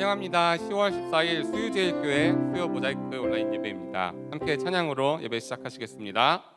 환영합니다. 10월 14일 수유제일교회 수요 모자이크 온라인 예배입니다. 함께 찬양으로 예배 시작하시겠습니다.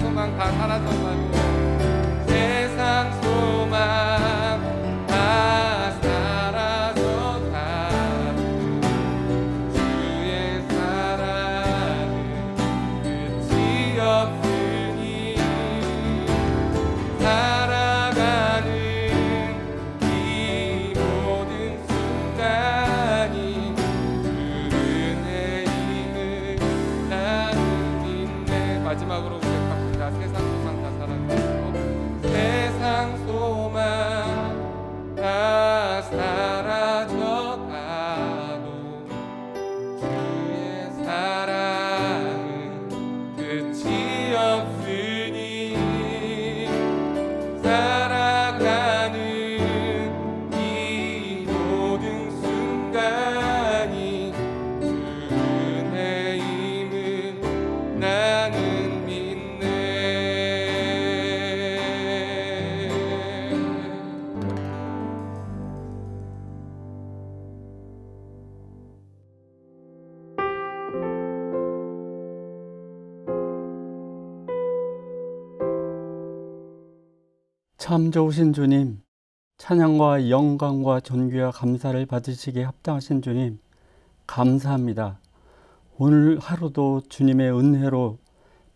소망 다 사라져가고 세상 소망 다 사라져가고 주의 사랑은 끝이 없으니 살아가는 이 모든 순간이 주 은혜임을 나는 믿네. 마지막으로 고백합니다. 세상 소망 다 사라져가고 세상 소망 다 사라져가도 주의 사랑은 끝이 없으니 살아가는 이 모든 순간이 주 은혜임을 나는 믿네. 참 좋으신 주님, 찬양과 영광과 존귀와 감사를 받으시기에 합당하신 주님, 감사합니다. 오늘 하루도 주님의 은혜로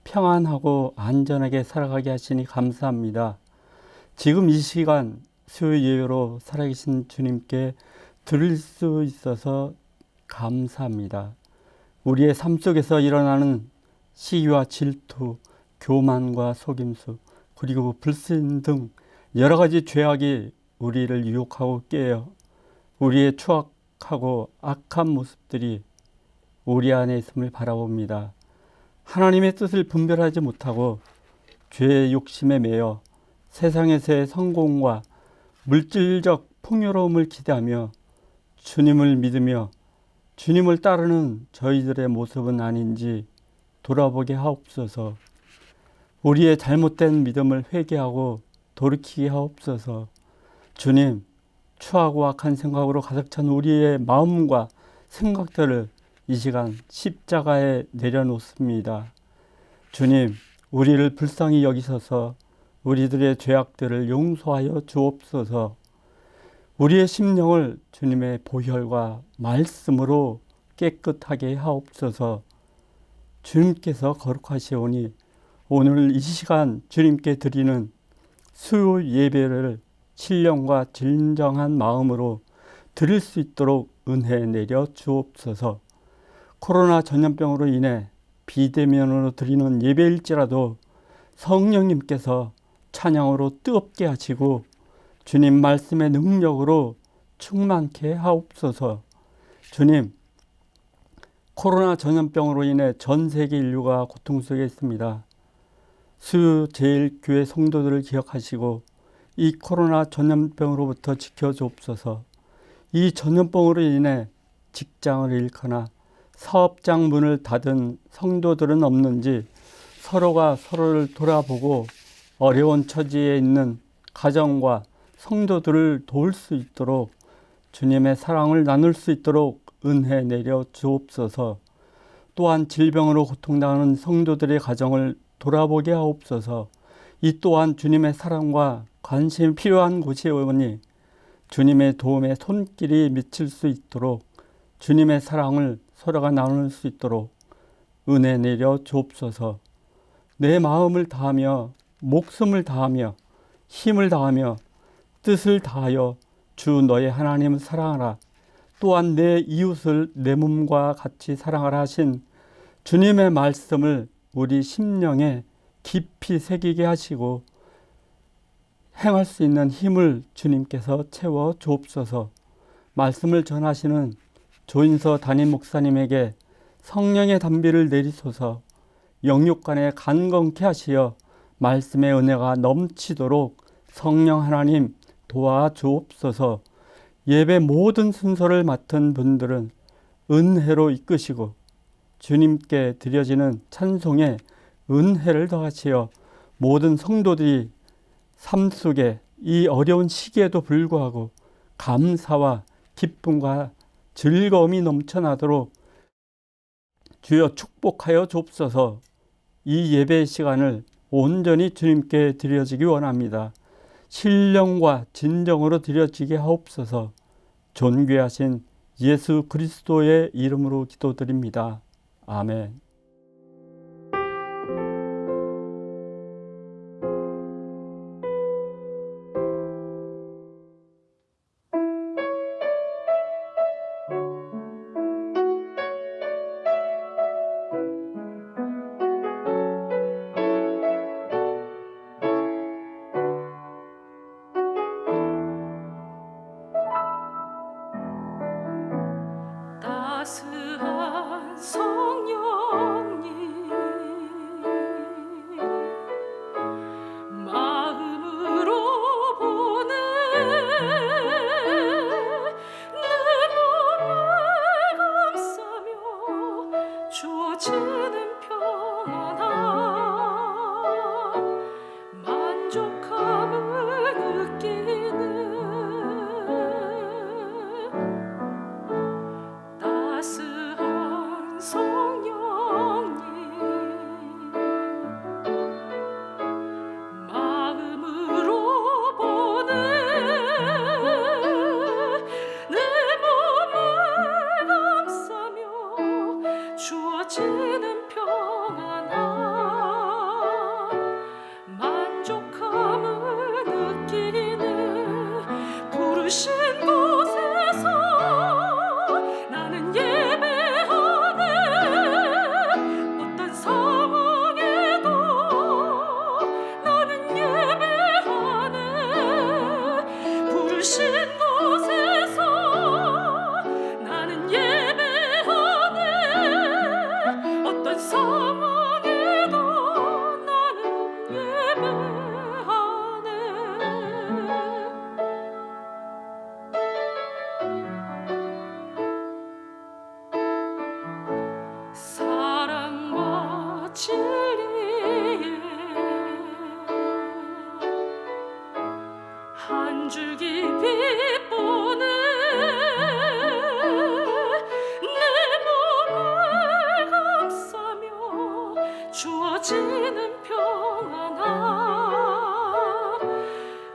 평안하고 안전하게 살아가게 하시니 감사합니다. 지금 이 시간 수요 예배로 살아계신 주님께 드릴 수 있어서 감사합니다. 우리의 삶 속에서 일어나는 시기와 질투, 교만과 속임수, 그리고 불신 등 여러 가지 죄악이 우리를 유혹하고 깨어 우리의 추악하고 악한 모습들이 우리 안에 있음을 바라봅니다. 하나님의 뜻을 분별하지 못하고 죄의 욕심에 매여 세상에서의 성공과 물질적 풍요로움을 기대하며 주님을 믿으며 주님을 따르는 저희들의 모습은 아닌지 돌아보게 하옵소서. 우리의 잘못된 믿음을 회개하고 돌이키게 하옵소서. 주님, 추하고 악한 생각으로 가득 찬 우리의 마음과 생각들을 이 시간 십자가에 내려놓습니다. 주님, 우리를 불쌍히 여기셔서 우리들의 죄악들을 용서하여 주옵소서. 우리의 심령을 주님의 보혈과 말씀으로 깨끗하게 하옵소서. 주님께서 거룩하시오니 오늘 이 시간 주님께 드리는 수요 예배를 신령과 진정한 마음으로 드릴 수 있도록 은혜 내려 주옵소서. 코로나 전염병으로 인해 비대면으로 드리는 예배일지라도 성령님께서 찬양으로 뜨겁게 하시고 주님 말씀의 능력으로 충만케 하옵소서. 주님, 코로나 전염병으로 인해 전 세계 인류가 고통 속에 있습니다. 수제일교회 성도들을 기억하시고 이 코로나 전염병으로부터 지켜주옵소서. 이 전염병으로 인해 직장을 잃거나 사업장 문을 닫은 성도들은 없는지 서로가 서로를 돌아보고 어려운 처지에 있는 가정과 성도들을 도울 수 있도록 주님의 사랑을 나눌 수 있도록 은혜 내려 주옵소서. 또한 질병으로 고통당하는 성도들의 가정을 돌아보게 하옵소서. 이 또한 주님의 사랑과 관심이 필요한 곳이 오니 주님의 도움에 손길이 미칠 수 있도록 주님의 사랑을 서로가 나눌 수 있도록 은혜 내려 주옵소서. 내 마음을 다하며 목숨을 다하며 힘을 다하며 뜻을 다하여 주 너의 하나님을 사랑하라. 또한 내 이웃을 내 몸과 같이 사랑하라 하신 주님의 말씀을 우리 심령에 깊이 새기게 하시고 행할 수 있는 힘을 주님께서 채워 주옵소서. 말씀을 전하시는 조인서 담임 목사님에게 성령의 단비를 내리소서. 영육간에 간건케 하시어 말씀의 은혜가 넘치도록 성령 하나님 도와주옵소서. 예배 모든 순서를 맡은 분들은 은혜로 이끄시고 주님께 드려지는 찬송에 은혜를 더하시어 모든 성도들이 삶 속에 이 어려운 시기에도 불구하고 감사와 기쁨과 즐거움이 넘쳐나도록 주여 축복하여 주옵소서. 이 예배 시간을 온전히 주님께 드려지기 원합니다. 신령과 진정으로 드려지게 하옵소서. 존귀하신 예수 그리스도의 이름으로 기도드립니다. 아멘. 따스한 성령님 마음으로 보내 내 몸을 감싸며 주어지는 평안함 만족함을 느끼는 따스한 성령님 마음으로 보내 내 몸을 감싸며 주어지는 평안함 만족함을 느끼는 부르신 곳에서 나는 예배하네 어떤 상황에도 나는 예배하네 부르신 곳에서 나는 예배하네 어떤 상황에도 나는 예배하네 사랑과 진리에 한 줄기 빛 보내 내 몸을 감싸며 주어지는 평안함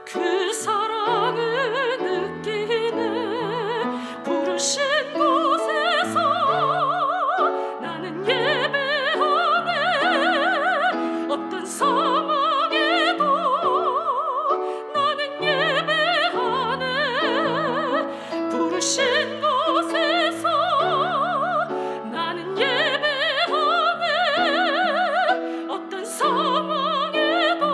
그 사랑을 느끼네 부르신 곳에서 나는 예배하네 어떤 상황에도 나는 예배하네 부르신 곳에서 나는 예배하네 어떤 상황에도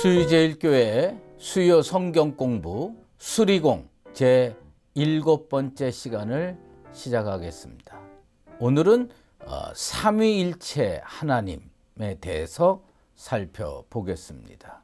수유제일교회 수요 성경 공부 수리공 제 7번째 시간을 시작하겠습니다. 오늘은 삼위일체 하나님에 대해서 살펴보겠습니다.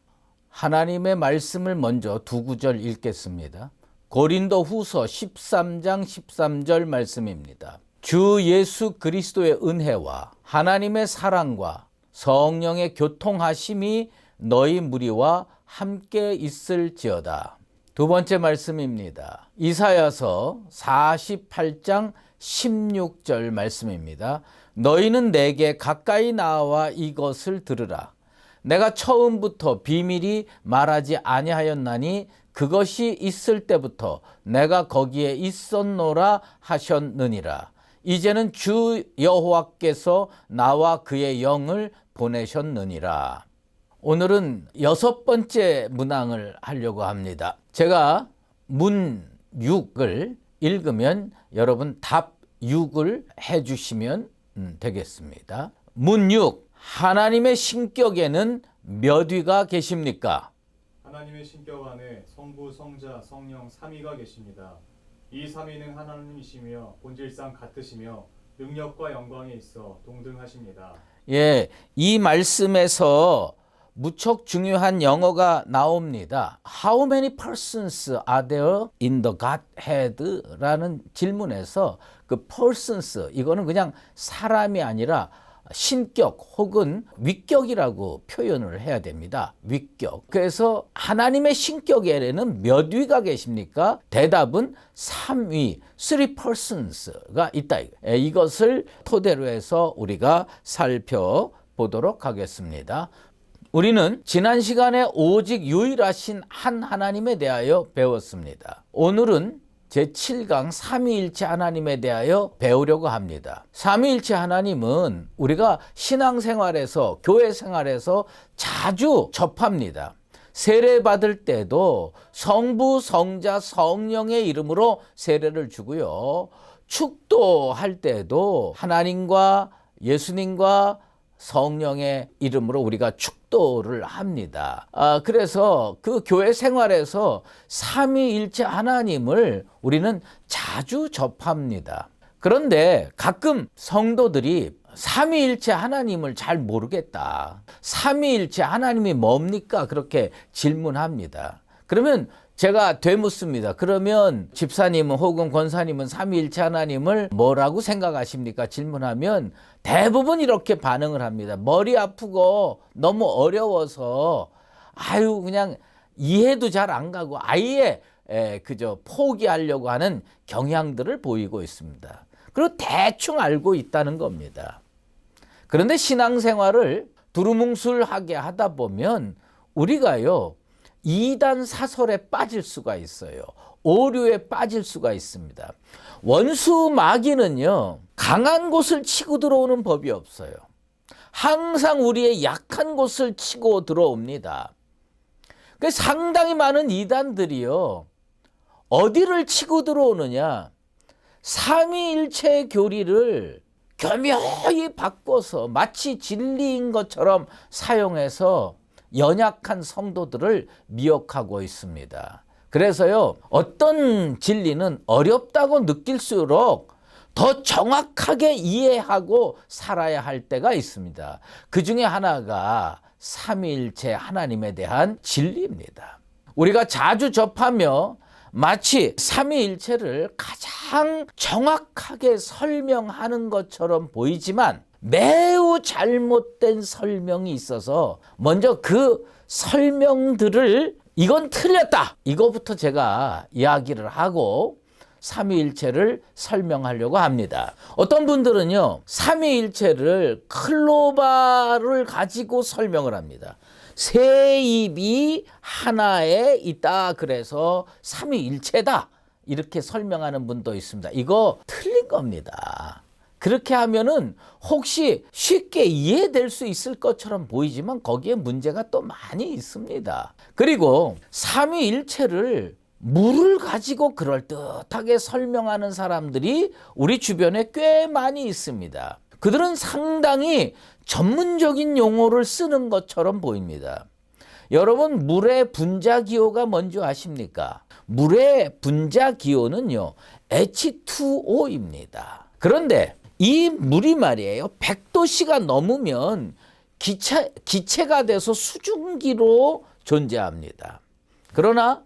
하나님의 말씀을 먼저 두 구절 읽겠습니다. 고린도 후서 13장 13절 말씀입니다. 주 예수 그리스도의 은혜와 하나님의 사랑과 성령의 교통하심이 너희 무리와 함께 있을지어다. 두 번째 말씀입니다. 이사야서 48장 16절 말씀입니다. 너희는 내게 가까이 나와 이것을 들으라. 내가 처음부터 비밀이 말하지 아니하였나니 그것이 있을 때부터 내가 거기에 있었노라 하셨느니라. 이제는 주 여호와께서 나와 그의 영을 보내셨느니라. 오늘은 6번째 문항을 하려고 합니다. 제가 문 6을 읽으면 여러분 답 6을 해주시면 되겠습니다. 문 6. 하나님의 신격에는 몇 위가 계십니까? 하나님의 신격 안에 성부, 성자, 성령 삼위가 계십니다. 이 삼위는 하나님이시며 본질상 같으시며 능력과 영광에 있어 동등하십니다. 예, 이 말씀에서 무척 중요한 영어가 나옵니다. How many persons are there in the Godhead? 라는 질문에서 그 persons, 이거는 그냥 사람이 아니라 신격 혹은 위격이라고 표현을 해야 됩니다. 위격. 그래서 하나님의 신격에는 몇 위가 계십니까? 대답은 3위, 3 persons가 있다. 이것을 토대로 해서 우리가 살펴보도록 하겠습니다. 우리는 지난 시간에 오직 유일하신 한 하나님에 대하여 배웠습니다. 오늘은 제7강 삼위일체 하나님에 대하여 배우려고 합니다. 삼위일체 하나님은 우리가 신앙생활에서 교회 생활에서 자주 접합니다. 세례 받을 때도 성부, 성자, 성령의 이름으로 세례를 주고요. 축도할 때도 하나님과 예수님과 성령의 이름으로 우리가 축도를 합니다. 그래서 그 교회 생활에서 삼위일체 하나님을 우리는 자주 접합니다. 그런데 가끔 성도들이 삼위일체 하나님을 잘 모르겠다. 삼위일체 하나님이 뭡니까? 그렇게 질문합니다. 그러면 제가 되묻습니다. 그러면 집사님은 혹은 권사님은 삼위일체 하나님을 뭐라고 생각하십니까? 질문하면 대부분 이렇게 반응을 합니다. 머리 아프고 너무 어려워서 그냥 이해도 잘 안 가고 아예 그저 포기하려고 하는 경향들을 보이고 있습니다. 그리고 대충 알고 있다는 겁니다. 그런데 신앙생활을 두루뭉술하게 하다 보면 우리가요 이단 사설에 빠질 수가 있어요. 오류에 빠질 수가 있습니다. 원수 마귀는요 강한 곳을 치고 들어오는 법이 없어요. 항상 우리의 약한 곳을 치고 들어옵니다. 그래서 상당히 많은 이단들이요 어디를 치고 들어오느냐, 삼위일체 교리를 교묘히 바꿔서 마치 진리인 것처럼 사용해서 연약한 성도들을 미혹하고 있습니다. 그래서요 어떤 진리는 어렵다고 느낄수록 더 정확하게 이해하고 살아야 할 때가 있습니다. 그 중에 하나가 삼위일체 하나님에 대한 진리입니다. 우리가 자주 접하며 마치 삼위일체를 가장 정확하게 설명하는 것처럼 보이지만 매우 잘못된 설명이 있어서 먼저 그 설명들을 이건 틀렸다, 이거부터 제가 이야기를 하고 삼위일체를 설명하려고 합니다. 어떤 분들은요 삼위일체를 클로바를 가지고 설명을 합니다. 세 입이 하나에 있다, 그래서 삼위일체다, 이렇게 설명하는 분도 있습니다. 이거 틀린 겁니다. 그렇게 하면은 혹시 쉽게 이해될 수 있을 것처럼 보이지만 거기에 문제가 또 많이 있습니다. 그리고 삼위일체를 물을 가지고 그럴듯하게 설명하는 사람들이 우리 주변에 꽤 많이 있습니다. 그들은 상당히 전문적인 용어를 쓰는 것처럼 보입니다. 여러분, 물의 분자 기호가 뭔지 아십니까? 물의 분자 기호는요, H2O입니다. 그런데 이 물이 말이에요, 100도씨가 넘으면 기체가 돼서 수증기로 존재합니다. 그러나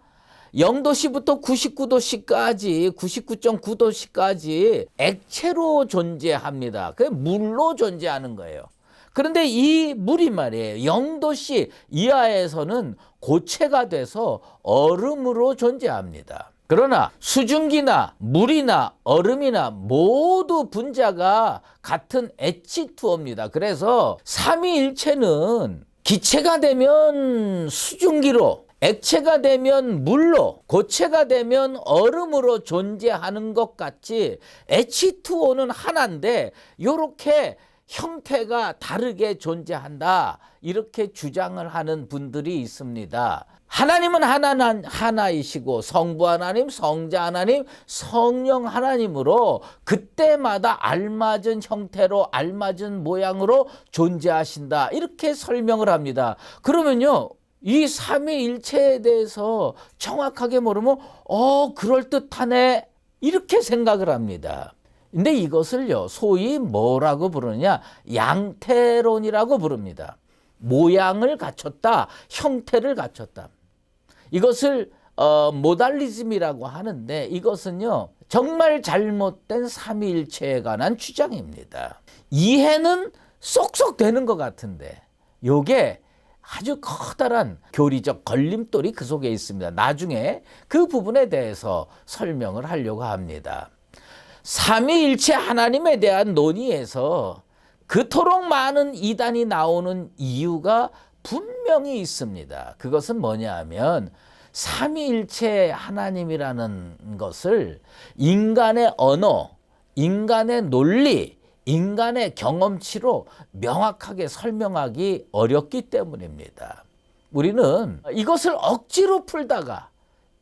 0도씨부터 99도씨까지, 99.9도씨까지 액체로 존재합니다. 그게 물로 존재하는 거예요. 그런데 이 물이 말이에요, 0도씨 이하에서는 고체가 돼서 얼음으로 존재합니다. 그러나 수증기나 물이나 얼음이나 모두 분자가 같은 H2O입니다. 그래서 삼위일체는 기체가 되면 수증기로, 액체가 되면 물로, 고체가 되면 얼음으로 존재하는 것 같이 H2O는 하나인데 이렇게 형태가 다르게 존재한다, 이렇게 주장을 하는 분들이 있습니다. 하나님은 하나이시고 성부 하나님, 성자 하나님, 성령 하나님으로 그때마다 알맞은 형태로, 알맞은 모양으로 존재하신다, 이렇게 설명을 합니다. 그러면요, 이 삼위일체에 대해서 정확하게 모르면 그럴듯하네, 이렇게 생각을 합니다. 근데 이것을요, 소위 뭐라고 부르느냐, 양태론이라고 부릅니다. 모양을 갖췄다, 형태를 갖췄다. 이것을 모달리즘이라고 하는데, 이것은요 정말 잘못된 삼위일체에 관한 주장입니다. 이해는 쏙쏙 되는 것 같은데 요게 아주 커다란 교리적 걸림돌이 그 속에 있습니다. 나중에 그 부분에 대해서 설명을 하려고 합니다. 삼위일체 하나님에 대한 논의에서 그토록 많은 이단이 나오는 이유가 분명히 있습니다. 그것은 뭐냐 하면, 삼위일체 하나님이라는 것을 인간의 언어, 인간의 논리, 인간의 경험치로 명확하게 설명하기 어렵기 때문입니다. 우리는 이것을 억지로 풀다가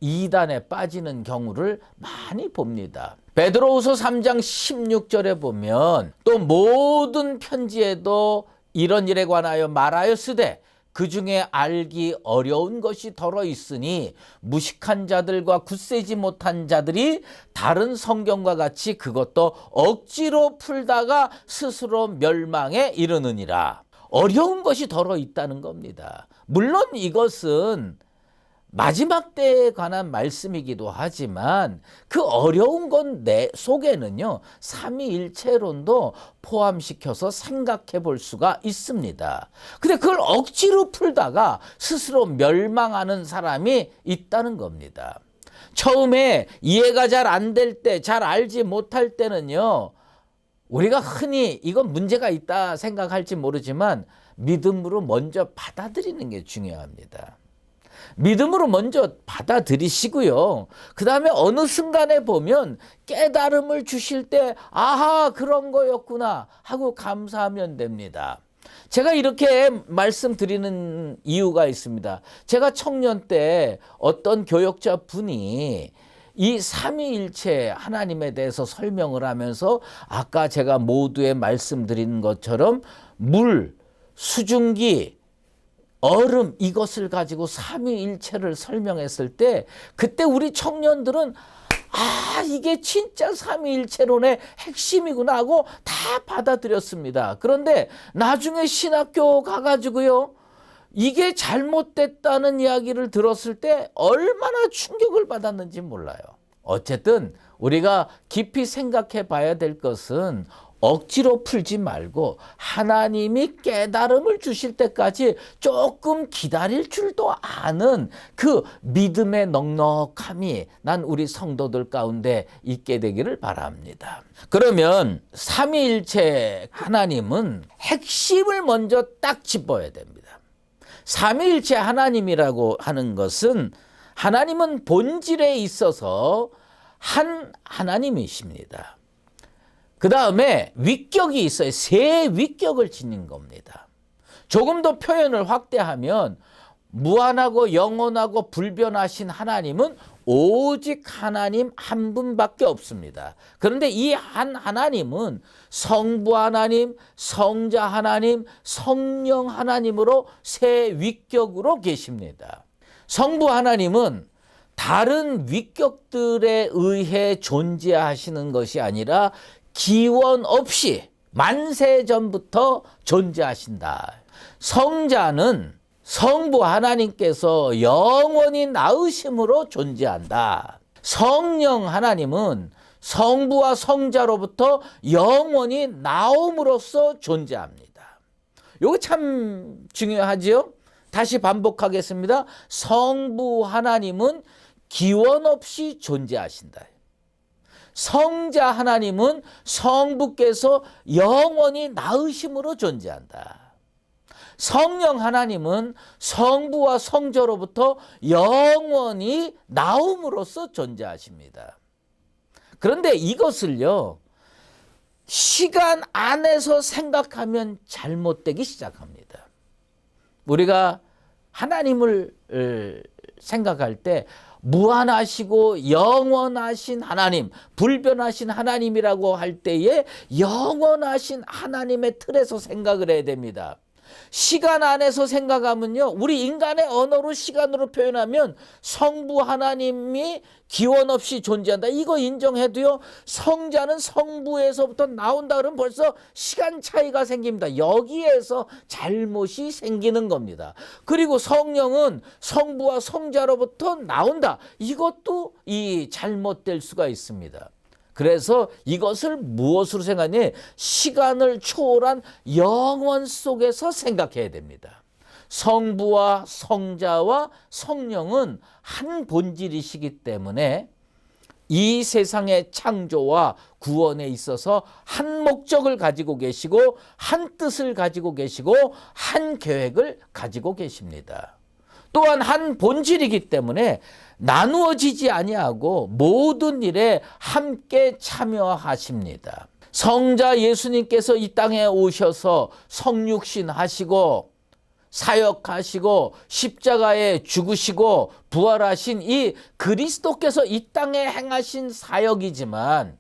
이단에 빠지는 경우를 많이 봅니다. 베드로후서 3장 16절에 보면, 또 모든 편지에도 이런 일에 관하여 말하였으되 그 중에 알기 어려운 것이 덜어 있으니 무식한 자들과 굳세지 못한 자들이 다른 성경과 같이 그것도 억지로 풀다가 스스로 멸망에 이르느니라. 어려운 것이 덜어 있다는 겁니다. 물론 이것은 마지막 때에 관한 말씀이기도 하지만 그 어려운 건 내 속에는요, 삼위일체론도 포함시켜서 생각해 볼 수가 있습니다. 근데 그걸 억지로 풀다가 스스로 멸망하는 사람이 있다는 겁니다. 처음에 이해가 잘 안 될 때, 잘 알지 못할 때는요, 우리가 흔히 이건 문제가 있다 생각할지 모르지만 믿음으로 먼저 받아들이는 게 중요합니다. 믿음으로 먼저 받아들이시고요, 그 다음에 어느 순간에 보면 깨달음을 주실 때 아하, 그런 거였구나 하고 감사하면 됩니다. 제가 이렇게 말씀드리는 이유가 있습니다. 제가 청년 때 어떤 교역자 분이 이 삼위일체 하나님에 대해서 설명을 하면서 아까 제가 모두에 말씀드린 것처럼 물, 수증기, 얼음, 이것을 가지고 삼위일체를 설명했을 때, 그때 우리 청년들은 이게 진짜 삼위일체론의 핵심이구나 하고 다 받아들였습니다. 그런데 나중에 신학교 가가지고요, 이게 잘못됐다는 이야기를 들었을 때 얼마나 충격을 받았는지 몰라요. 어쨌든 우리가 깊이 생각해 봐야 될 것은 억지로 풀지 말고 하나님이 깨달음을 주실 때까지 조금 기다릴 줄도 아는 그 믿음의 넉넉함이 난 우리 성도들 가운데 있게 되기를 바랍니다. 그러면 삼위일체 하나님은 핵심을 먼저 딱 짚어야 됩니다. 삼위일체 하나님이라고 하는 것은, 하나님은 본질에 있어서 한 하나님이십니다. 그 다음에 위격이 있어요. 세 위격을 지닌 겁니다. 조금 더 표현을 확대하면, 무한하고 영원하고 불변하신 하나님은 오직 하나님 한 분밖에 없습니다. 그런데 이 한 하나님은 성부 하나님, 성자 하나님, 성령 하나님으로 세 위격으로 계십니다. 성부 하나님은 다른 위격들에 의해 존재하시는 것이 아니라 기원 없이 만세 전부터 존재하신다. 성자는 성부 하나님께서 영원히 나으심으로 존재한다. 성령 하나님은 성부와 성자로부터 영원히 나옴으로써 존재합니다. 이거 참 중요하지요? 다시 반복하겠습니다. 성부 하나님은 기원 없이 존재하신다. 성자 하나님은 성부께서 영원히 나으심으로 존재한다. 성령 하나님은 성부와 성자로부터 영원히 나옴으로써 존재하십니다. 그런데 이것을요, 시간 안에서 생각하면 잘못되기 시작합니다. 우리가 하나님을 생각할 때 무한하시고 영원하신 하나님, 불변하신 하나님이라고 할 때에 영원하신 하나님의 틀에서 생각을 해야 됩니다. 시간 안에서 생각하면요, 우리 인간의 언어로 시간으로 표현하면 성부 하나님이 기원 없이 존재한다, 이거 인정해도요, 성자는 성부에서부터 나온다 그러면 벌써 시간 차이가 생깁니다. 여기에서 잘못이 생기는 겁니다. 그리고 성령은 성부와 성자로부터 나온다, 이것도 이 잘못될 수가 있습니다. 그래서 이것을 무엇으로 생각하니? 시간을 초월한 영원 속에서 생각해야 됩니다. 성부와 성자와 성령은 한 본질이시기 때문에 이 세상의 창조와 구원에 있어서 한 목적을 가지고 계시고 한 뜻을 가지고 계시고 한 계획을 가지고 계십니다. 또한 한 본질이기 때문에 나누어지지 아니하고 모든 일에 함께 참여하십니다. 성자 예수님께서 이 땅에 오셔서 성육신 하시고 사역하시고 십자가에 죽으시고 부활하신 이 그리스도께서 이 땅에 행하신 사역이지만,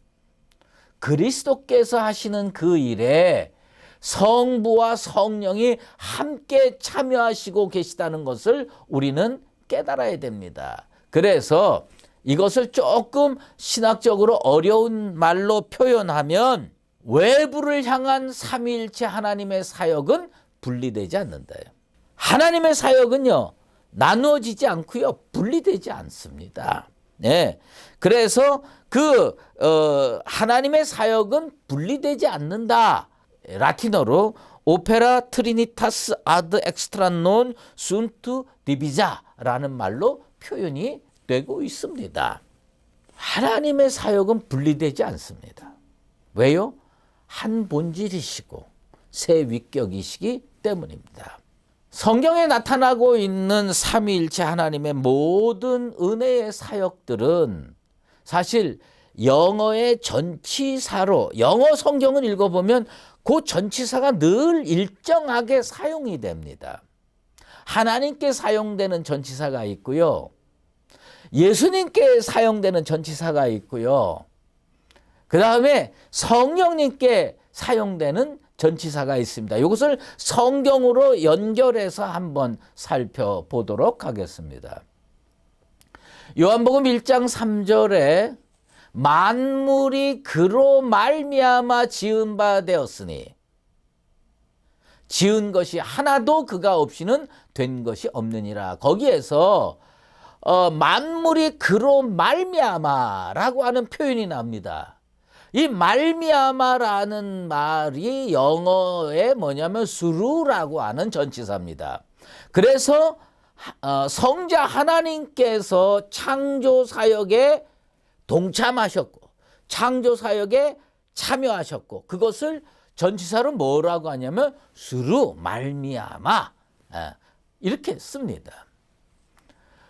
그리스도께서 하시는 그 일에 성부와 성령이 함께 참여하시고 계시다는 것을 우리는 깨달아야 됩니다. 그래서 이것을 조금 신학적으로 어려운 말로 표현하면 외부를 향한 삼위일체 하나님의 사역은 분리되지 않는다. 하나님의 사역은요, 나누어지지 않고요, 분리되지 않습니다. 네. 그래서 하나님의 사역은 분리되지 않는다. 라틴어로 오페라 트리니타스 아드 엑스트라 논 순투 디비자라는 말로 표현이 되고 있습니다. 하나님의 사역은 분리되지 않습니다. 왜요? 한 본질이시고 세 위격이시기 때문입니다. 성경에 나타나고 있는 삼위일체 하나님의 모든 은혜의 사역들은 사실 영어의 전치사로, 영어 성경을 읽어보면 그 전치사가 늘 일정하게 사용이 됩니다. 하나님께 사용되는 전치사가 있고요, 예수님께 사용되는 전치사가 있고요, 그 다음에 성령님께 사용되는 전치사가 있습니다. 이것을 성경으로 연결해서 한번 살펴보도록 하겠습니다. 요한복음 1장 3절에 만물이 그로 말미암아 지은 바 되었으니 지은 것이 하나도 그가 없이는 된 것이 없느니라. 거기에서 만물이 그로 말미암아라고 하는 표현이 납니다. 이 말미암아라는 말이 영어에 뭐냐면 through라고 하는 전치사입니다. 그래서 성자 하나님께서 창조 사역에 동참하셨고 창조 사역에 참여하셨고, 그것을 전치사로 뭐라고 하냐면 through, 말미암아, 이렇게 씁니다.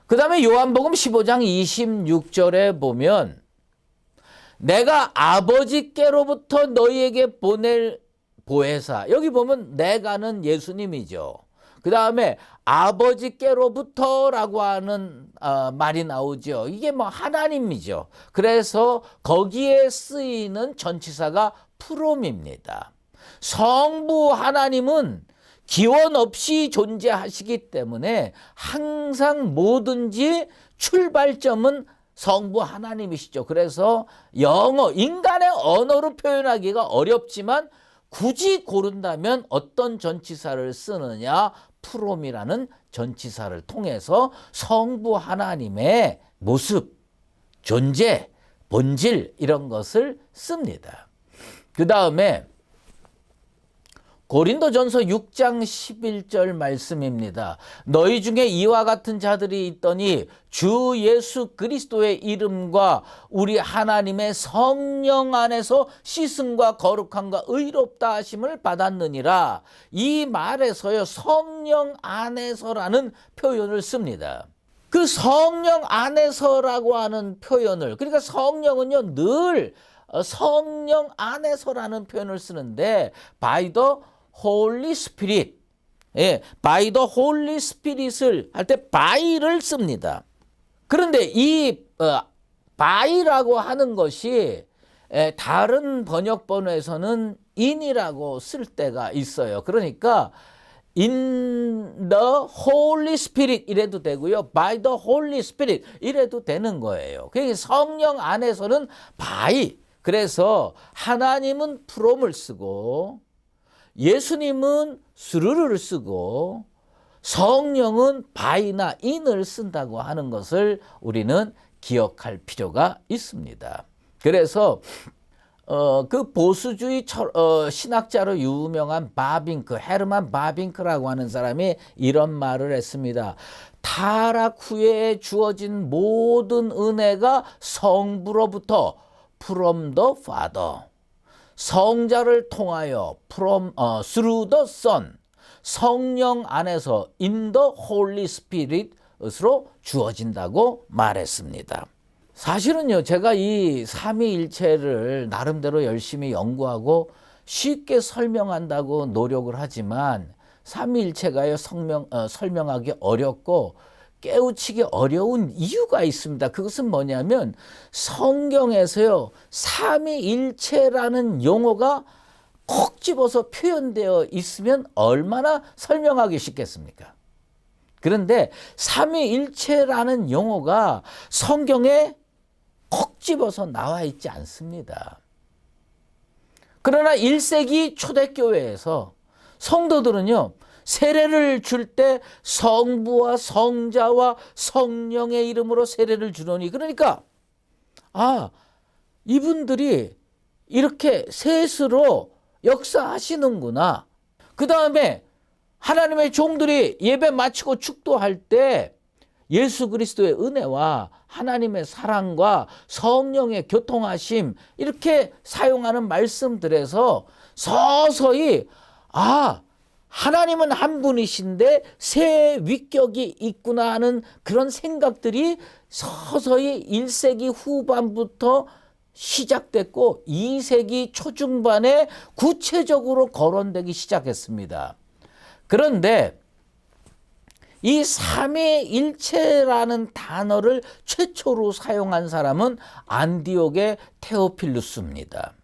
그 다음에 요한복음 15장 26절에 보면 내가 아버지께로부터 너희에게 보낼 보혜사, 여기 보면 내가는 예수님이죠. 그 다음에 아버지께로부터라고 하는 말이 나오죠. 이게 뭐 하나님이죠. 그래서 거기에 쓰이는 전치사가 프롬입니다. 성부 하나님은 기원 없이 존재하시기 때문에 항상 뭐든지 출발점은 성부 하나님이시죠. 그래서 영어, 인간의 언어로 표현하기가 어렵지만 굳이 고른다면 어떤 전치사를 쓰느냐? 프롬이라는 전치사를 통해서 성부 하나님의 모습, 존재, 본질 이런 것을 씁니다. 그 다음에 고린도전서 6장 11절 말씀입니다. 너희 중에 이와 같은 자들이 있더니 주 예수 그리스도의 이름과 우리 하나님의 성령 안에서 씻음과 거룩함과 의롭다 하심을 받았느니라. 이 말에서요, 성령 안에서라는 표현을 씁니다. 그 성령 안에서라고 하는 표현을, 그러니까 성령은요 늘 성령 안에서라는 표현을 쓰는데 by the Holy Spirit, by the Holy Spirit을 할 때 by를 씁니다. 그런데 이 by라고 하는 것이 다른 번역본에서는 in이라고 쓸 때가 있어요. 그러니까 in the Holy Spirit 이래도 되고요. by the Holy Spirit 이래도 되는 거예요. 그러니까 성령 안에서는 by. 그래서 하나님은 from을 쓰고 예수님은 through를 쓰고 성령은 by나 in을 쓴다고 하는 것을 우리는 기억할 필요가 있습니다. 그래서 그 보수주의 신학자로 유명한 바빙크, 헤르만 바빙크라고 하는 사람이 이런 말을 했습니다. 타락 후에 주어진 모든 은혜가 성부로부터 from the Father, 성자를 통하여 through the Son, 성령 안에서 in the Holy Spirit으로 주어진다고 말했습니다. 사실은요, 제가 이 삼위일체를 나름대로 열심히 연구하고 쉽게 설명한다고 노력을 하지만 삼위일체가요 설명하기 어렵고 깨우치기 어려운 이유가 있습니다. 그것은 뭐냐면 성경에서요 삼위일체라는 용어가 콕 집어서 표현되어 있으면 얼마나 설명하기 쉽겠습니까? 그런데 삼위일체라는 용어가 성경에 콕 집어서 나와 있지 않습니다. 그러나 1세기 초대교회에서 성도들은요 세례를 줄 때 성부와 성자와 성령의 이름으로 세례를 주노니, 그러니까 이분들이 이렇게 셋으로 역사하시는구나. 그 다음에 하나님의 종들이 예배 마치고 축도할 때 예수 그리스도의 은혜와 하나님의 사랑과 성령의 교통하심 이렇게 사용하는 말씀들에서 서서히 하나님은 한 분이신데 세 위격이 있구나 하는 그런 생각들이 서서히 1세기 후반부터 시작됐고 2세기 초중반에 구체적으로 거론되기 시작했습니다. 그런데 이 삼위일체라는 단어를 최초로 사용한 사람은 안디옥의 테오필루스입니다.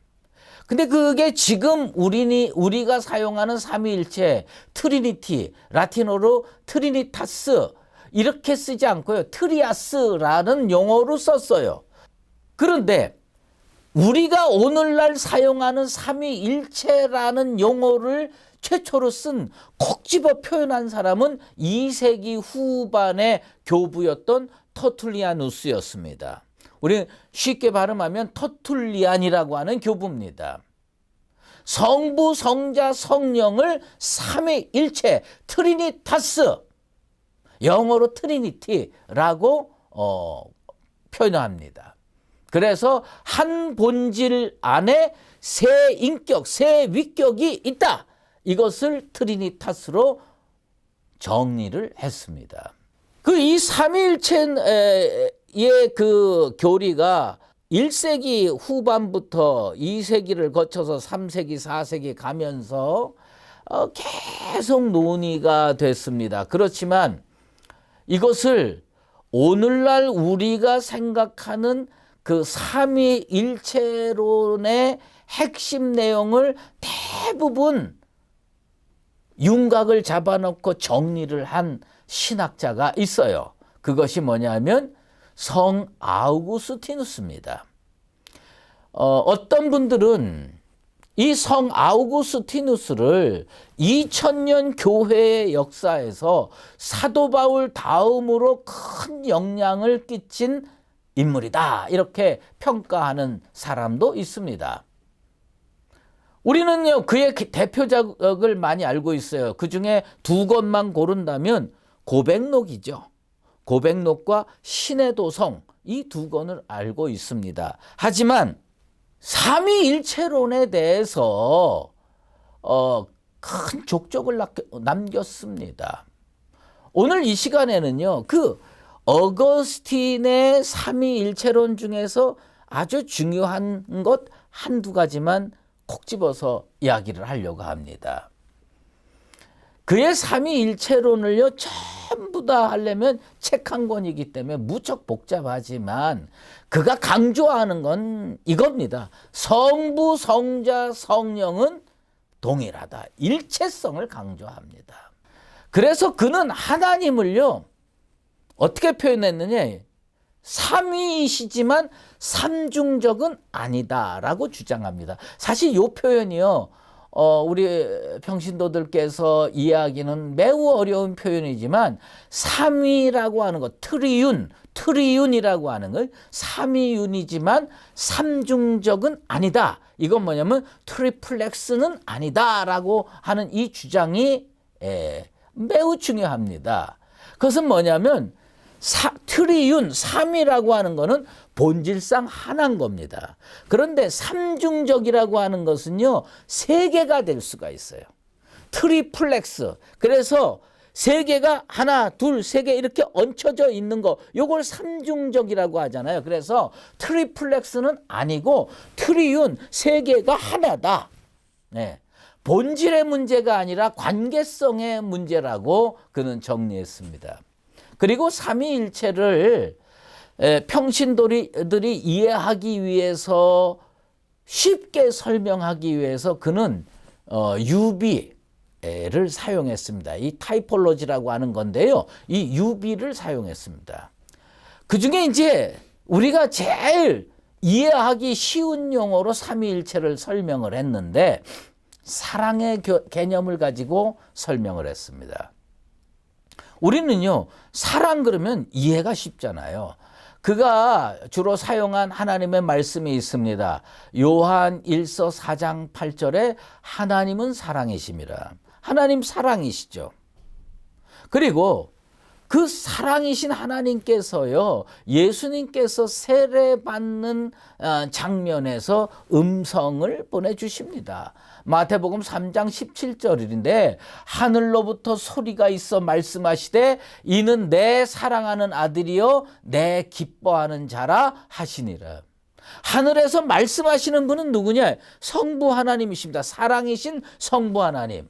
근데 그게 지금 우리가 사용하는 삼위일체, 트리니티, 라틴어로 트리니타스 이렇게 쓰지 않고요. 트리아스라는 용어로 썼어요. 그런데 우리가 오늘날 사용하는 삼위일체라는 용어를 최초로 콕 집어 표현한 사람은 2세기 후반의 교부였던 터툴리아누스였습니다. 우리 쉽게 발음하면 터툴리안이라고 하는 교부입니다. 성부, 성자, 성령을 삼위일체, 트리니타스, 영어로 트리니티라고 표현합니다. 그래서 한 본질 안에 세 인격, 세 위격이 있다. 이것을 트리니타스로 정리를 했습니다. 이 삼위일체의 그 교리가 1세기 후반부터 2세기를 거쳐서 3세기, 4세기 가면서 계속 논의가 됐습니다. 그렇지만 이것을 오늘날 우리가 생각하는 그 삼위일체론의 핵심 내용을 대부분 윤곽을 잡아놓고 정리를 한 신학자가 있어요. 그것이 뭐냐면 성 아우구스티누스입니다. 어떤 분들은 이 성 아우구스티누스를 2000년 교회의 역사에서 사도 바울 다음으로 큰 영향을 끼친 인물이다, 이렇게 평가하는 사람도 있습니다. 우리는요, 그의 대표작을 많이 알고 있어요. 그 중에 두 권만 고른다면 고백록이죠. 고백록과 신의 도성, 이 두 권을 알고 있습니다. 하지만 삼위일체론에 대해서 큰 족적을 남겼습니다. 오늘 이 시간에는요, 그 어거스틴의 삼위일체론 중에서 아주 중요한 것 한두 가지만 콕 집어서 이야기를 하려고 합니다. 그의 삼위일체론을요, 전부 다 하려면 책 한 권이기 때문에 무척 복잡하지만 그가 강조하는 건 이겁니다. 성부, 성자, 성령은 동일하다. 일체성을 강조합니다. 그래서 그는 하나님을요, 어떻게 표현했느냐? 삼위이시지만 삼중적은 아니다라고 주장합니다. 사실 이 표현이요, 우리 평신도들께서 이해하기는 매우 어려운 표현이지만 삼위라고 하는 것, 트리윤이라고 하는 것, 삼위윤이지만 삼중적은 아니다. 이건 뭐냐면 트리플렉스는 아니다라고 하는 이 주장이 매우 중요합니다. 그것은 뭐냐면 트리윤, 삼위라고 하는 것은 본질상 하나인 겁니다. 그런데 삼중적이라고 하는 것은요, 세 개가 될 수가 있어요. 트리플렉스. 그래서 세 개가 하나, 둘, 세 개 이렇게 얹혀져 있는 거, 요걸 삼중적이라고 하잖아요. 그래서 트리플렉스는 아니고 트리윤, 세 개가 하나다. 네. 본질의 문제가 아니라 관계성의 문제라고 그는 정리했습니다. 그리고 삼위일체를 평신도들이 이해하기 위해서, 쉽게 설명하기 위해서 그는 유비를 사용했습니다. 이 타이폴로지라고 하는 건데요, 이 유비를 사용했습니다. 그 중에 이제 우리가 제일 이해하기 쉬운 용어로 삼위일체를 설명을 했는데 사랑의 개념을 가지고 설명을 했습니다. 우리는요, 사랑 그러면 이해가 쉽잖아요. 그가 주로 사용한 하나님의 말씀이 있습니다. 요한 1서 4장 8절에 하나님은 사랑이심이라. 하나님 사랑이시죠. 그리고 그 사랑이신 하나님께서요, 예수님께서 세례받는 장면에서 음성을 보내주십니다. 마태복음 3장 17절인데 하늘로부터 소리가 있어 말씀하시되 이는 내 사랑하는 아들이요 내 기뻐하는 자라 하시니라. 하늘에서 말씀하시는 분은 누구냐? 성부 하나님이십니다. 사랑이신 성부 하나님.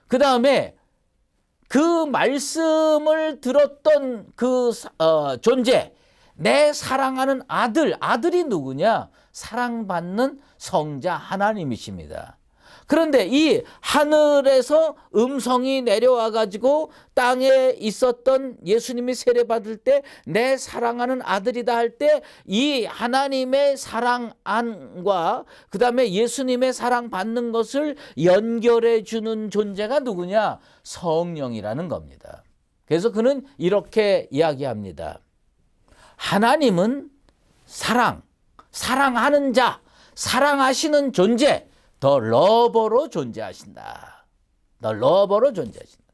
그 다음에 그 말씀을 들었던 그 존재, 내 사랑하는 아들이 누구냐? 사랑받는 성자 하나님이십니다. 그런데 이 하늘에서 음성이 내려와 가지고 땅에 있었던 예수님이 세례받을 때 내 사랑하는 아들이다 할 때 이 하나님의 사랑 안과 그 다음에 예수님의 사랑 받는 것을 연결해 주는 존재가 누구냐? 성령이라는 겁니다. 그래서 그는 이렇게 이야기합니다. 하나님은 사랑하는 자, 사랑하시는 존재, 더 러버로 존재하신다. 더 러버로 존재하신다.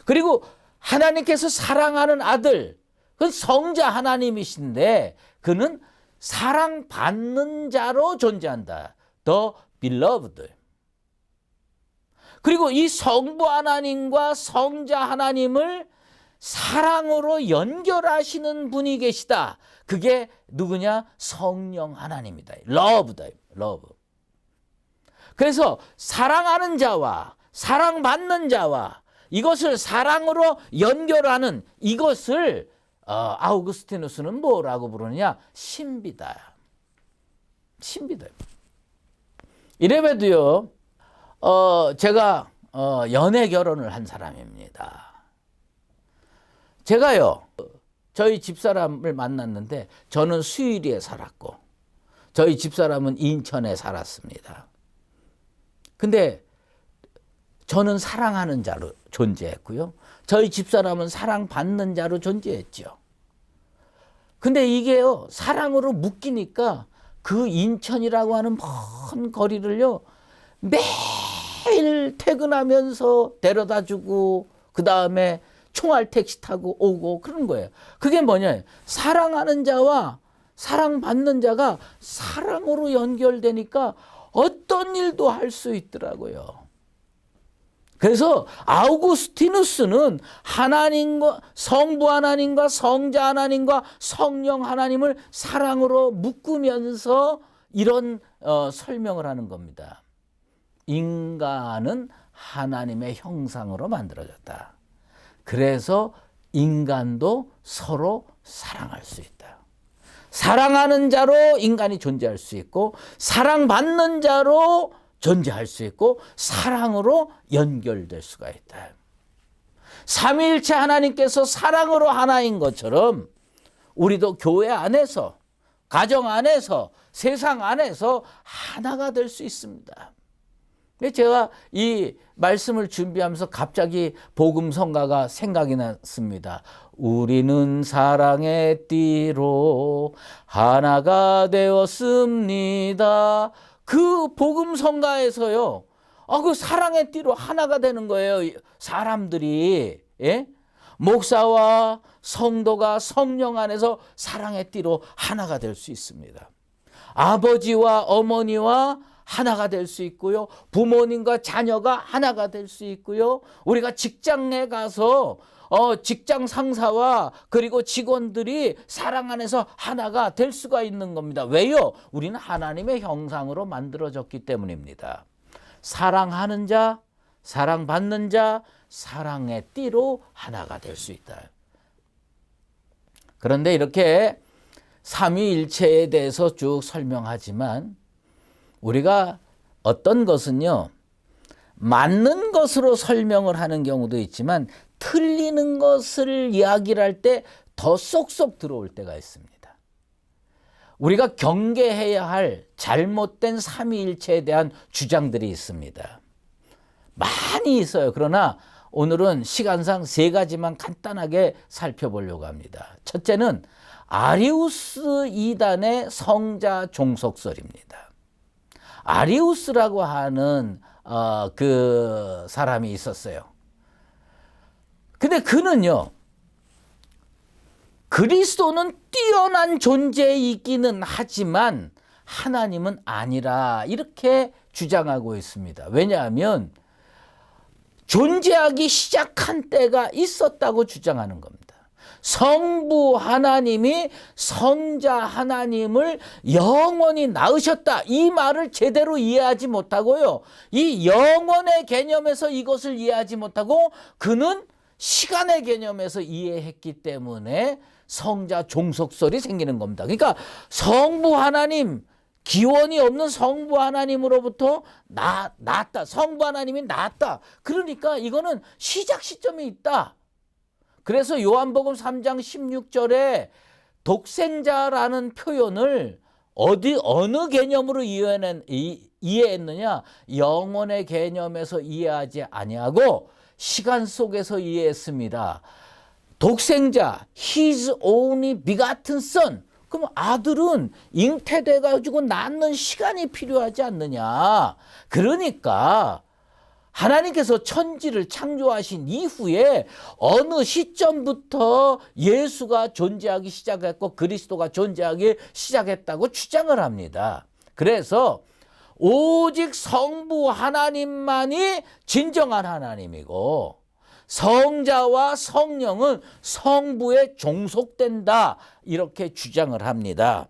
그리고 하나님께서 사랑하는 아들, 그 성자 하나님이신데 그는 사랑받는 자로 존재한다. 더 beloved. 그리고 이 성부 하나님과 성자 하나님을 사랑으로 연결하시는 분이 계시다. 그게 누구냐? 성령 하나님이다. love다. love. 그래서 사랑하는 자와 사랑받는 자와 이것을 사랑으로 연결하는 이것을 아우구스티누스는 뭐라고 부르느냐? 신비다. 신비다. 이래봬도요, 제가 연애 결혼을 한 사람입니다. 제가요, 저희 집사람을 만났는데 저는 수유리에 살았고 저희 집사람은 인천에 살았습니다. 근데 저는 사랑하는 자로 존재했고요. 저희 집사람은 사랑받는 자로 존재했죠. 근데 이게요, 사랑으로 묶이니까 그 인천이라고 하는 먼 거리를요, 매일 퇴근하면서 데려다 주고, 그 다음에 총알 택시 타고 오고 그런 거예요. 그게 뭐냐? 사랑하는 자와 사랑받는 자가 사랑으로 연결되니까 어떤 일도 할 수 있더라고요. 그래서 아우구스티누스는 하나님과 성부 하나님과 성자 하나님과 성령 하나님을 사랑으로 묶으면서 이런 설명을 하는 겁니다. 인간은 하나님의 형상으로 만들어졌다. 그래서 인간도 서로 사랑할 수 있다. 사랑하는 자로 인간이 존재할 수 있고 사랑받는 자로 존재할 수 있고 사랑으로 연결될 수가 있다. 삼위일체 하나님께서 사랑으로 하나인 것처럼 우리도 교회 안에서, 가정 안에서, 세상 안에서 하나가 될 수 있습니다. 제가 이 말씀을 준비하면서 갑자기 복음성가가 생각이 났습니다. 우리는 사랑의 띠로 하나가 되었습니다. 그 복음성가에서요, 그 사랑의 띠로 하나가 되는 거예요. 사람들이, 예? 목사와 성도가 성령 안에서 사랑의 띠로 하나가 될 수 있습니다. 아버지와 어머니와 하나가 될 수 있고요. 부모님과 자녀가 하나가 될 수 있고요. 우리가 직장에 가서 직장 상사와 그리고 직원들이 사랑 안에서 하나가 될 수가 있는 겁니다. 왜요? 우리는 하나님의 형상으로 만들어졌기 때문입니다. 사랑하는 자, 사랑받는 자, 사랑의 띠로 하나가 될 수 있다. 그런데 이렇게 삼위일체에 대해서 쭉 설명하지만 우리가 어떤 것은요, 맞는 것으로 설명을 하는 경우도 있지만 틀리는 것을 이야기를 할 때 더 쏙쏙 들어올 때가 있습니다. 우리가 경계해야 할 잘못된 삼위일체에 대한 주장들이 있습니다. 많이 있어요. 그러나 오늘은 시간상 세 가지만 간단하게 살펴보려고 합니다. 첫째는 아리우스 이단의 성자 종속설입니다. 아리우스라고 하는 그 사람이 있었어요. 근데 그는요, 그리스도는 뛰어난 존재이기는 하지만 하나님은 아니라 이렇게 주장하고 있습니다. 왜냐하면 존재하기 시작한 때가 있었다고 주장하는 겁니다. 성부 하나님이 성자 하나님을 영원히 낳으셨다. 이 말을 제대로 이해하지 못하고요, 이 영원의 개념에서 이것을 이해하지 못하고 그는 시간의 개념에서 이해했기 때문에 성자 종속설이 생기는 겁니다. 그러니까 성부 하나님, 기원이 없는 성부 하나님으로부터 낳았다. 성부 하나님이 낳았다. 그러니까 이거는 시작 시점이 있다. 그래서 요한복음 3장 16절에 독생자라는 표현을 어느 개념으로 이해했느냐? 영혼의 개념에서 이해하지 아니하고 시간 속에서 이해했습니다. 독생자, His only begotten Son. 그럼 아들은 잉태돼 가지고 낳는 시간이 필요하지 않느냐? 그러니까 하나님께서 천지를 창조하신 이후에 어느 시점부터 예수가 존재하기 시작했고 그리스도가 존재하기 시작했다고 주장을 합니다. 그래서 오직 성부 하나님만이 진정한 하나님이고 성자와 성령은 성부에 종속된다, 이렇게 주장을 합니다.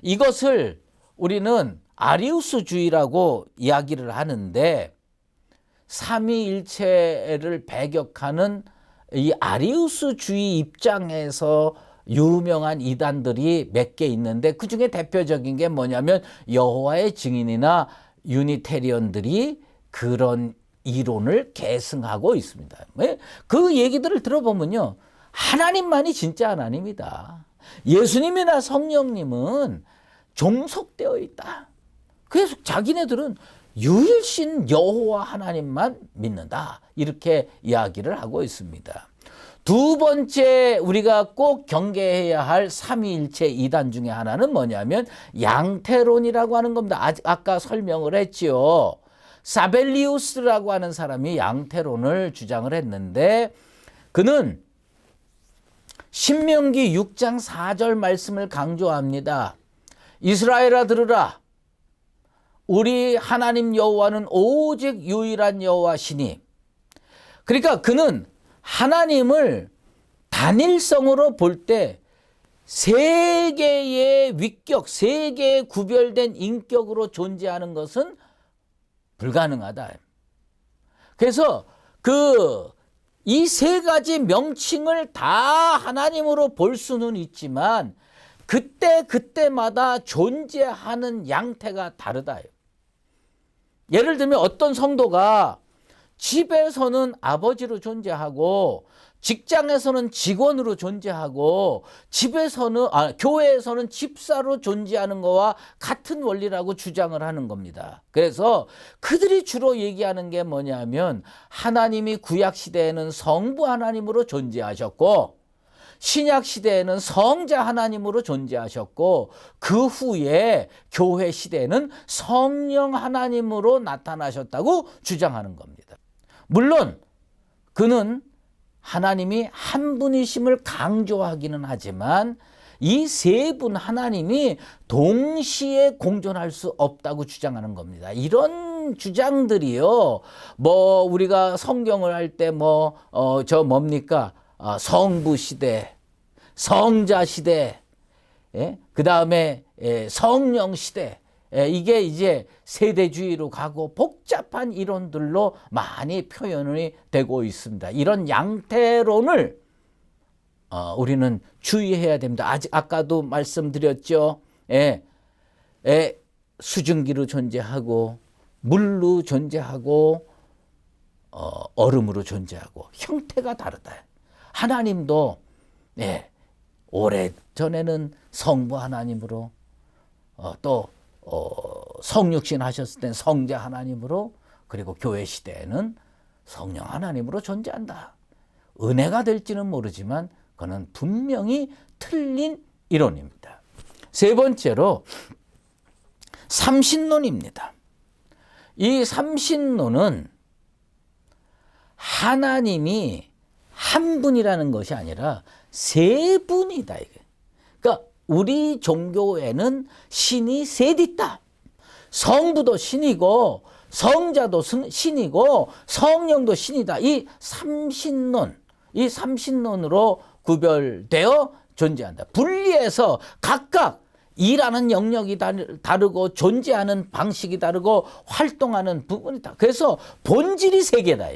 이것을 우리는 아리우스주의라고 이야기를 하는데 삼위일체를 배격하는 이 아리우스주의 입장에서 유명한 이단들이 몇 개 있는데 그 중에 대표적인 게 뭐냐면 여호와의 증인이나 유니테리언들이 그런 이론을 계승하고 있습니다. 그 얘기들을 들어보면요, 하나님만이 진짜 하나님이다. 예수님이나 성령님은 종속되어 있다. 그래서 자기네들은 유일신 여호와 하나님만 믿는다. 이렇게 이야기를 하고 있습니다. 두 번째 우리가 꼭 경계해야 할 삼위일체 이단 중에 하나는 뭐냐면 양태론이라고 하는 겁니다. 아까 설명을 했지요. 사벨리우스라고 하는 사람이 양태론을 주장을 했는데 그는 신명기 6장 4절 말씀을 강조합니다. 이스라엘아 들으라. 우리 하나님 여호와는 오직 유일한 여호와시니. 그러니까 그는 하나님을 단일성으로 볼 때 세 개의 위격, 세 개의 구별된 인격으로 존재하는 것은 불가능하다. 그래서 이 세 가지 명칭을 다 하나님으로 볼 수는 있지만 그때마다 존재하는 양태가 다르다. 예를 들면 어떤 성도가 집에서는 아버지로 존재하고 직장에서는 직원으로 존재하고 교회에서는 집사로 존재하는 것과 같은 원리라고 주장을 하는 겁니다. 그래서 그들이 주로 얘기하는 게 뭐냐면 하나님이 구약 시대에는 성부 하나님으로 존재하셨고 신약 시대에는 성자 하나님으로 존재하셨고 그 후에 교회 시대에는 성령 하나님으로 나타나셨다고 주장하는 겁니다. 물론 그는 하나님이 한 분이심을 강조하기는 하지만 이 세 분 하나님이 동시에 공존할 수 없다고 주장하는 겁니다. 이런 주장들이요, 우리가 성경을 할 때 성부 시대, 성자 시대, 그 다음에 성령 시대, 이게 이제 세대주의로 가고 복잡한 이론들로 많이 표현이 되고 있습니다. 이런 양태론을 우리는 주의해야 됩니다. 아까도 말씀드렸죠. 수증기로 존재하고 물로 존재하고 얼음으로 존재하고 형태가 다르다. 하나님도 오래전에는 성부 하나님으로 또 성육신 하셨을 땐 성자 하나님으로, 그리고 교회 시대에는 성령 하나님으로 존재한다. 은혜가 될지는 모르지만 그는 분명히 틀린 이론입니다. 세 번째로 삼신론입니다. 이 삼신론은 하나님이 한 분이라는 것이 아니라 세 분이다. 그러니까 우리 종교에는 신이 셋 있다. 성부도 신이고 성자도 신이고 성령도 신이다. 이 삼신론으로 구별되어 존재한다. 분리해서 각각 일하는 영역이 다르고 존재하는 방식이 다르고 활동하는 부분이 다르다. 그래서 본질이 세 개다.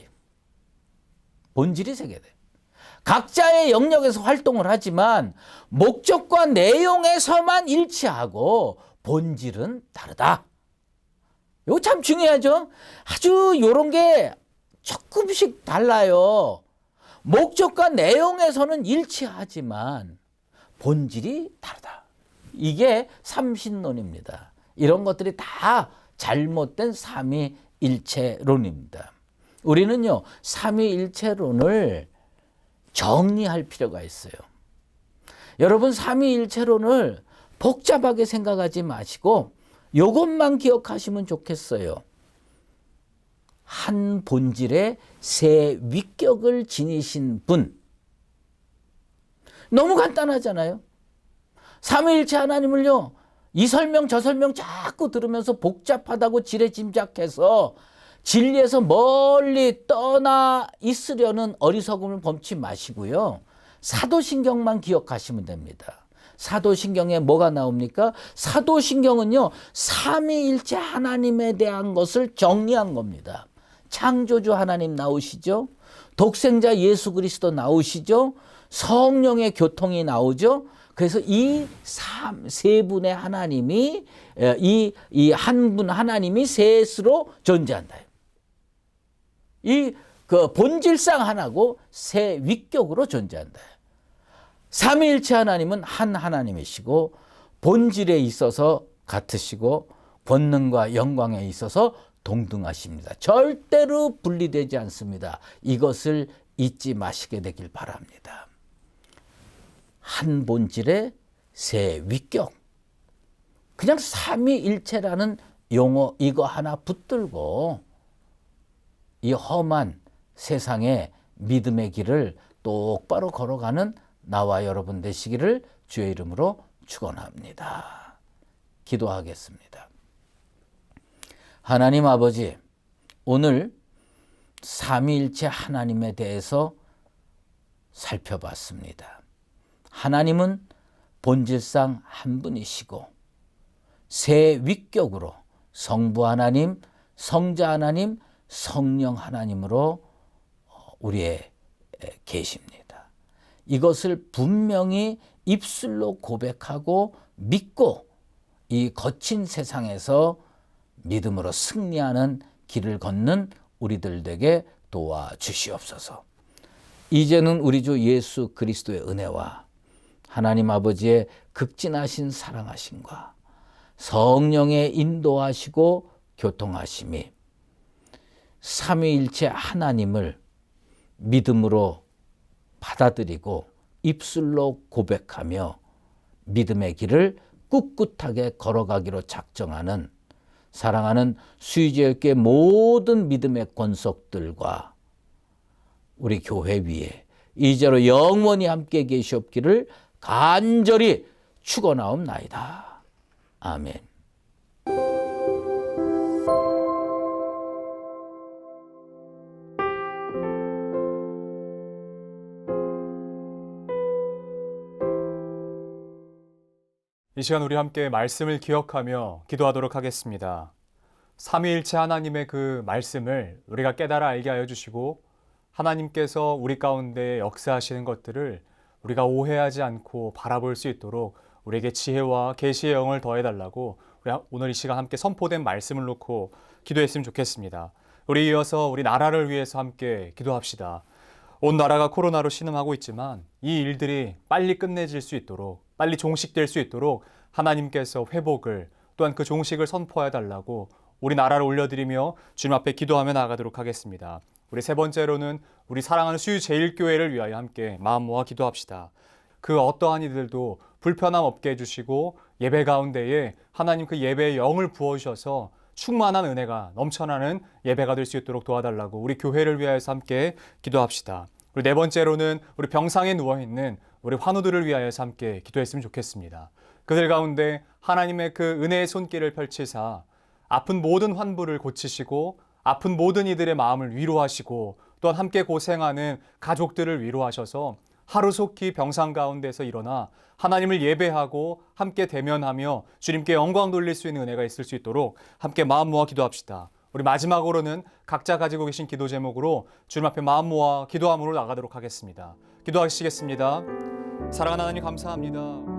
본질이 세 개다. 각자의 영역에서 활동을 하지만 목적과 내용에서만 일치하고 본질은 다르다. 이거 참 중요하죠. 아주 이런 게 조금씩 달라요. 목적과 내용에서는 일치하지만 본질이 다르다. 이게 삼신론입니다. 이런 것들이 다 잘못된 삼위일체론입니다. 우리는요, 삼위일체론을 정리할 필요가 있어요. 여러분, 삼위일체론을 복잡하게 생각하지 마시고 이것만 기억하시면 좋겠어요. 한 본질의 세 위격을 지니신 분. 너무 간단하잖아요. 삼위일체 하나님을요, 이 설명 저 설명 자꾸 들으면서 복잡하다고 지레짐작해서 진리에서 멀리 떠나 있으려는 어리석음을 범치 마시고요. 사도신경만 기억하시면 됩니다. 사도신경에 뭐가 나옵니까? 사도신경은요, 삼위일체 하나님에 대한 것을 정리한 겁니다. 창조주 하나님 나오시죠. 독생자 예수 그리스도 나오시죠. 성령의 교통이 나오죠. 그래서 이 세 분의 하나님이 이 한 분 하나님이 셋으로 존재한다. 이 그 본질상 하나고 세 위격으로 존재한다. 삼위일체 하나님은 한 하나님이시고 본질에 있어서 같으시고 권능과 영광에 있어서 동등하십니다. 절대로 분리되지 않습니다. 이것을 잊지 마시게 되길 바랍니다. 한 본질에 세 위격. 그냥 삼위일체라는 용어 이거 하나 붙들고 이 험한 세상에 믿음의 길을 똑바로 걸어가는 나와 여러분 되시기를 주의 이름으로 축원합니다. 기도하겠습니다. 하나님 아버지, 오늘 삼위일체 하나님에 대해서 살펴봤습니다. 하나님은 본질상 한 분이시고 세 위격으로 성부 하나님, 성자 하나님, 성령 하나님으로 우리에 계십니다. 이것을 분명히 입술로 고백하고 믿고 이 거친 세상에서 믿음으로 승리하는 길을 걷는 우리들 되게 도와주시옵소서. 이제는 우리 주 예수 그리스도의 은혜와 하나님 아버지의 극진하신 사랑하심과 성령의 인도하시고 교통하심이 삼위일체 하나님을 믿음으로 받아들이고 입술로 고백하며 믿음의 길을 꿋꿋하게 걸어가기로 작정하는 사랑하는 수의제일교회 모든 믿음의 권속들과 우리 교회 위에 이제로 영원히 함께 계시옵기를 간절히 축원하옵나이다. 아멘. 이 시간 우리 함께 말씀을 기억하며 기도하도록 하겠습니다. 삼위일체 하나님의 그 말씀을 우리가 깨달아 알게 하여 주시고 하나님께서 우리 가운데 역사하시는 것들을 우리가 오해하지 않고 바라볼 수 있도록 우리에게 지혜와 계시의 영을 더해달라고 우리 오늘 이 시간 함께 선포된 말씀을 놓고 기도했으면 좋겠습니다. 우리 이어서 우리 나라를 위해서 함께 기도합시다. 온 나라가 코로나로 신음하고 있지만 이 일들이 빨리 끝내질 수 있도록 빨리 종식될 수 있도록 하나님께서 회복을 또한 그 종식을 선포해 달라고 우리 나라를 올려드리며 주님 앞에 기도하며 나아가도록 하겠습니다. 우리 세 번째로는 우리 사랑하는 수유제일교회를 위하여 함께 마음 모아 기도합시다. 그 어떠한 이들도 불편함 없게 해주시고 예배 가운데에 하나님 그 예배의 영을 부어주셔서 충만한 은혜가 넘쳐나는 예배가 될 수 있도록 도와달라고 우리 교회를 위하여서 함께 기도합시다. 그리고 네 번째로는 우리 병상에 누워있는 우리 환우들을 위하여서 함께 기도했으면 좋겠습니다. 그들 가운데 하나님의 그 은혜의 손길을 펼치사 아픈 모든 환부를 고치시고 아픈 모든 이들의 마음을 위로하시고 또한 함께 고생하는 가족들을 위로하셔서 하루속히 병상 가운데서 일어나 하나님을 예배하고 함께 대면하며 주님께 영광 돌릴 수 있는 은혜가 있을 수 있도록 함께 마음 모아 기도합시다. 우리 마지막으로는 각자 가지고 계신 기도 제목으로 주님 앞에 마음 모아 기도함으로 나가도록 하겠습니다. 기도하시겠습니다. 사랑하는 하나님 감사합니다.